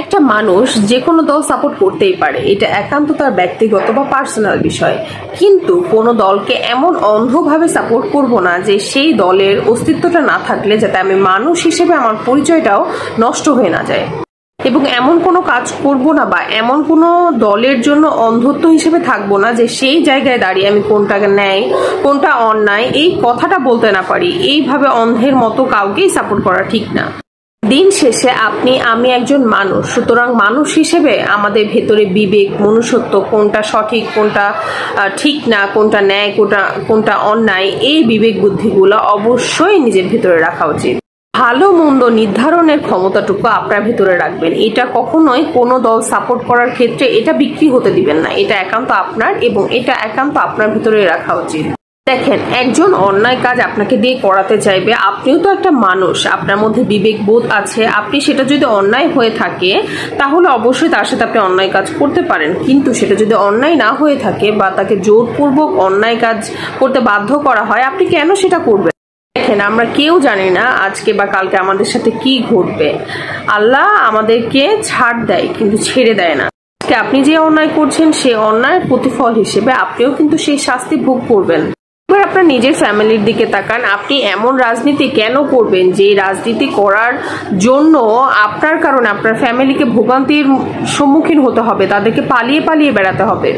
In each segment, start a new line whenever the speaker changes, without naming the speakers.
একটা মানুষ যে কোনো দল সাপোর্ট করতেই পারে, এটা একান্ত তার ব্যক্তিগত বা পার্সোনাল বিষয়। কিন্তু কোনো দলকে এমন অন্ধভাবে সাপোর্ট করব না যে সেই দলের অস্তিত্বটা না থাকলে যাতে আমি মানুষ হিসেবে আমার পরিচয়টাও নষ্ট হয়ে না যায়। এবং এমন কোনো কাজ করব না বা এমন কোনো দলের জন্য অন্ধত্ব হিসেবে থাকবো না যে সেই জায়গায় দাঁড়িয়ে আমি কোনটা ন্যায় কোনটা অন্যায় এই কথাটা বলতে না পারি। এইভাবে অন্ধের মতো কাউকেই সাপোর্ট করা ঠিক না। দিন শেষে আপনি আমি একজন মানুষ, সুতরাং মানুষ হিসেবে আমাদের ভেতরে বিবেক, মনুষ্যত্ব, কোনটা সঠিক কোনটা ঠিক না, কোনটা ন্যায় কোনটা অন্যায়, এই বিবেক বুদ্ধিগুলো অবশ্যই নিজের ভেতরে রাখা উচিত। ভালো মন্দ নির্ধারণের ক্ষমতাটুকু আপনার ভেতরে রাখবেন। এটা কখনোই কোনো দল সাপোর্ট করার ক্ষেত্রে এটা বিক্রি হতে দিবেন না। এটা একান্ত আপনার এবং এটা একান্ত আপনার ভেতরে রাখা উচিত। দেখেন, একজন অন্যায় কাজ আপনাকে দিয়ে করাতে চাইবে, আপনিও তো একটা মানুষ, আপনার মধ্যে বিবেক বোধ আছে। আপনি সেটা যদি অন্যায় হয়ে থাকে তাহলে অবশ্যই তার সাথে আপনি অন্যায় কাজ করতে পারেন। কিন্তু সেটা যদি অন্যায় না হয়ে থাকে বা তাকে জোরপূর্বক অন্যায় কাজ করতে বাধ্য করা হয়, আপনি কেন সেটা করবেন? দেখেন, আমরা কেউ জানি না আজকে বা কালকে আমাদের সাথে কি ঘটবে। আল্লাহ আমাদেরকে ছাড় দেয় কিন্তু ছেড়ে দেয় না। আপনি যে অন্যায় করছেন সে অন্যায়ের প্রতিফল হিসেবে আপনিও কিন্তু সেই শাস্তি ভোগ করবেন। এবার আপনার নিজের ফ্যামিলির দিকে তাকান। আপনি এমন রাজনীতি কেন করবেন যে রাজনীতি করার জন্য আপনার কারণে আপনার ফ্যামিলিকে ভোগান্তির সম্মুখীন হতে হবে, তাদেরকে পালিয়ে পালিয়ে বেড়াতে হবে?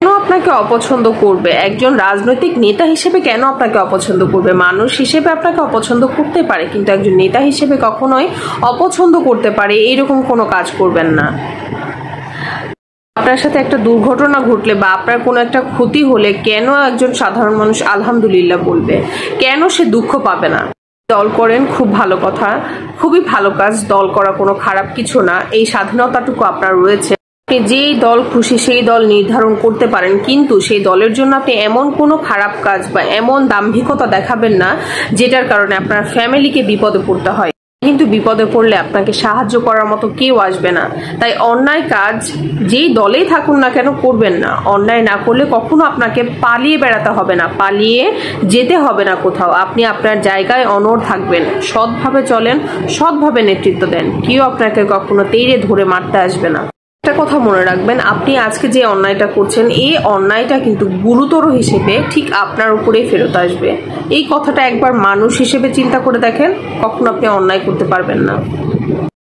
কেন আপনাকে অপছন্দ করবে? একজন রাজনৈতিক নেতা হিসেবে কেন আপনাকে অপছন্দ করবে? মানুষ হিসেবে আপনাকে অপছন্দ করতে পারে, কিন্তু একজন নেতা হিসেবে কখনোই অপছন্দ করতে পারে এরকম কোনো কাজ করবেন না। আপনার সাথে একটা দুর্ঘটনা ঘটলে বা আপনার কোনো একটা ক্ষতি হলে কেন একজন সাধারণ মানুষ আলহামদুলিল্লাহ বলবে? কেন সে দুঃখ পাবে না? দল করেন, খুব ভালো কথা, খুবই ভালো কাজ। দল করা কোনো খারাপ কিছু না, এই স্বাধীনতাটুকু আপনার রয়েছে। আপনি যেই দল খুশি সেই দল নির্ধারণ করতে পারেন, কিন্তু সেই দলের জন্য আপনি এমন কোনো খারাপ কাজ বা এমন দাম্ভিকতা দেখাবেন না যেটার কারণে আপনার ফ্যামিলিকে বিপদে পড়তে হয়। কিন্তু বিপদে পড়লে আপনাকে সাহায্য করার মতো কেউ আসবে না। তাই অন্যায় কাজ যেই দলেই থাকুন না কেন করবেন না। অন্যায় না করলে কখনো আপনাকে পালিয়ে বেড়াতে হবে না, পালিয়ে যেতে হবে না কোথাও। আপনি আপনার জায়গায় অনড় থাকবেন, সৎভাবে চলেন, সৎভাবে নেতৃত্ব দেন। কেউ আপনাকে কখনো তেড়ে ধরে মারতে আসবে না। একটা কথা মনে রাখবেন, আপনি আজকে যে অন্যায়টা করছেন এই অন্যায়টা কিন্তু গুরুতর হিসেবে ঠিক আপনার উপরেই ফেরত আসবে। এই কথাটা একবার মানুষ হিসেবে চিন্তা করে দেখেন, কখনো আপনি অন্যায় করতে পারবেন না।